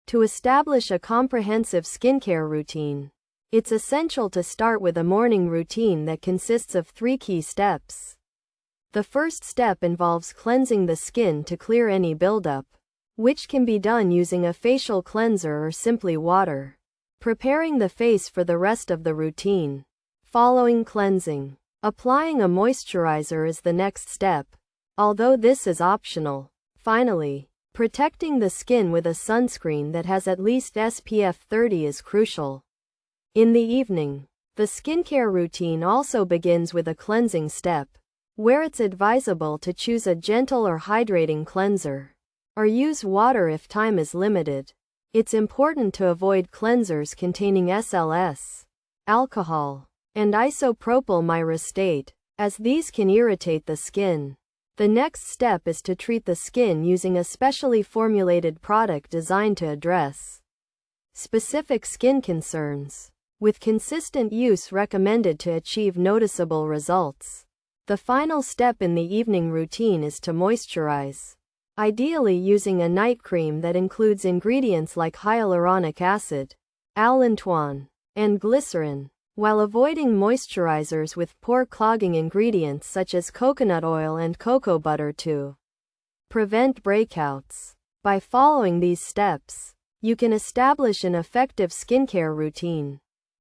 To establish a comprehensive skincare routine, it's essential to start with a morning routine that consists of 3 key steps. The first step involves cleansing the skin to clear any buildup, which can be done using a facial cleanser or simply water. Preparing the face for the rest of the routine. Following cleansing, applying a moisturizer is the next step, although this is optional. Finally, protecting the skin with a sunscreen that has at least SPF 30 is crucial. In the evening, the skincare routine also begins with a cleansing step, where it's advisable to choose a gentle or hydrating cleanser, or use water if time is limited. It's important to avoid cleansers containing SLS, alcohol, and isopropyl myristate, as these can irritate the skin. The next step is to treat the skin using a specially formulated product designed to address specific skin concerns, with consistent use recommended to achieve noticeable results. The final step in the evening routine is to moisturize, ideally using a night cream that includes ingredients like hyaluronic acid, allantoin, and glycerin, while avoiding moisturizers with pore-clogging ingredients such as coconut oil and cocoa butter to prevent breakouts. By following these steps, you can establish an effective skincare routine